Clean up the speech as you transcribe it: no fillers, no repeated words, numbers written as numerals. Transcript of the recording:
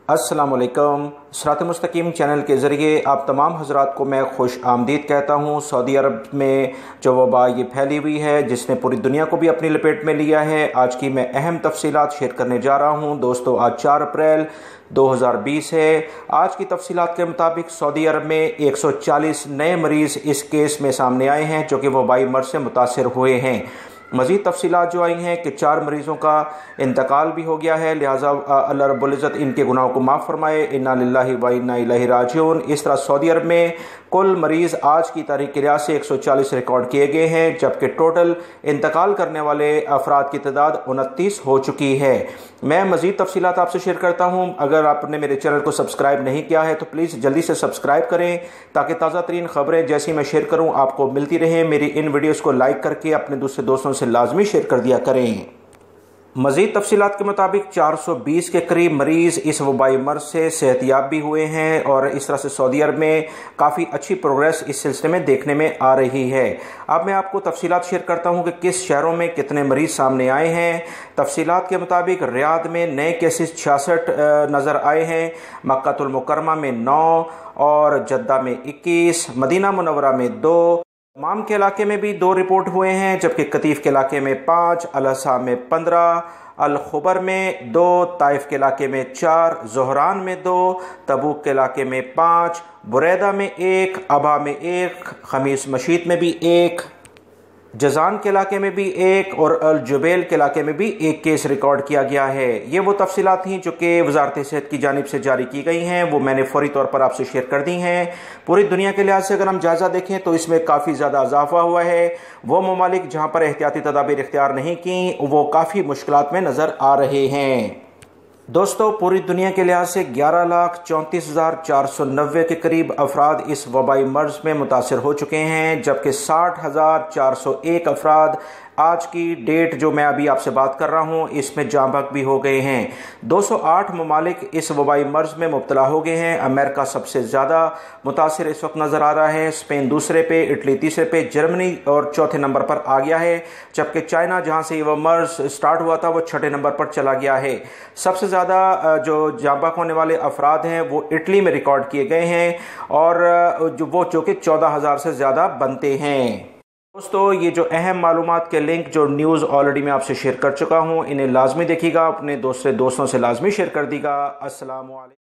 अस्सलाम वालेकुम। सिरात मुस्तकीम चैनल के ज़रिए आप तमाम हज़रात को मैं खुश आमदीद कहता हूँ। सऊदी अरब में जो वबा ये फैली हुई है जिसने पूरी दुनिया को भी अपनी लपेट में लिया है, आज की मैं अहम तफसीलात शेयर करने जा रहा हूँ। दोस्तों, आज 4 अप्रैल 2020 है। आज की तफसीलात के मुताबिक सऊदी अरब में 140 नए मरीज़ इस केस में सामने आए हैं जो कि वबाई मर्ज़ से मुतासर हुए हैं। मज़ीद तफसीलात जो आई हैं कि 4 मरीज़ों का इंतकाल भी हो गया है, लिहाजा अल्लाह रब्बुल इज़्ज़त इनके गुनाहों को माफ़ फरमाए। इन्ना लिल्लाहि व इन्ना इलैहि राजिऊन। इस तरह सऊदी अरब में कुल मरीज़ आज की तारीख के लिहाज से 140 रिकॉर्ड किए गए हैं, जबकि टोटल इंतकाल करने वाले अफराद की तादाद 29 हो चुकी है। मैं मज़ीद तफसीलात आपसे शेयर करता हूँ। अगर आपने मेरे चैनल को सब्सक्राइब नहीं किया है तो प्लीज़ जल्दी से सब्सक्राइब करें ताकि ताज़ा तरीन खबरें जैसी मैं शेयर करूँ आपको मिलती रहें। मेरी इन वीडियोज़ को लाइक करके अपने दूसरे दोस्तों से लाजमी शेयर कर दिया करें। मज़ीद तफसीलात के मुताबिक 420 के करीब मरीज़ इस वबाई मर्ज़ से सेहतयाब भी हुए हैं और इस तरह से सऊदी अरब में काफ़ी अच्छी प्रोग्रेस इस सिलसिले में देखने में आ रही है। अब मैं आपको तफसीलात शेयर करता हूँ कि किस शहरों में कितने मरीज़ सामने आए हैं। तफसीलात के मुताबिक रियाद में नए केसेस 66 नज़र आए हैं, मक्कातुल मुकर्रमा में 9 और जद्दा में 21, मदीना मुनव्वरा में 2, तमाम के इलाके में भी 2 रिपोर्ट हुए हैं, जबकि कतीफ के इलाके में 5, अल-हसा में 15, अल-खुबर में 2, ताइफ के इलाके में 4, ज़ोहरान में 2, तबूक के इलाके में 5, बुरैदा में 1, अबा में 1, खमीस मशीद में भी 1, जजान के इलाके में भी 1 और अल जुबैल के इलाके में भी 1 केस रिकॉर्ड किया गया है। ये वो तफसीलात थी जो कि वजारत सेहत की जानिब से जारी की गई हैं, वो मैंने फौरी तौर पर आपसे शेयर कर दी हैं। पूरी दुनिया के लिहाज से अगर हम जायज़ा देखें तो इसमें काफ़ी ज़्यादा इजाफा हुआ है। वो ममालिक जहाँ पर एहतियाती तदाबीर इख्तियार नहीं की वो काफ़ी मुश्किलात में नज़र आ रहे हैं। दोस्तों, पूरी दुनिया के लिहाज से 11,34,490 के करीब अफराद इस वबाई मर्ज़ में मुतासर हो चुके हैं, जबकि 60,401 अफराद आज की डेट जो मैं अभी आपसे बात कर रहा हूँ इसमें जाँ बहक भी हो गए हैं। 208 ममालिक इस वबाई मर्ज़ में मुब्तला हो गए हैं। अमेरिका सबसे ज़्यादा मुतासर इस वक्त नज़र आ रहा है, स्पेन दूसरे पे, इटली तीसरे पे, जर्मनी और चौथे नंबर पर आ गया है, जबकि चाइना जहाँ से वह मर्ज़ स्टार्ट हुआ था वो 6ठे नंबर पर चला गया है। सबसे ज़्यादा जो जाँ बहक होने वाले अफराद हैं वो इटली में रिकॉर्ड किए गए हैं और जो कि 14,000 से ज़्यादा बनते हैं। दोस्तों, ये जो अहम मालूमात के लिंक जो न्यूज़ ऑलरेडी मैं आपसे शेयर कर चुका हूँ, इन्हें लाजमी देखिएगा, अपने दोस्तों से लाजमी शेयर कर दीजिएगा। अस्सलाम वालेकुम।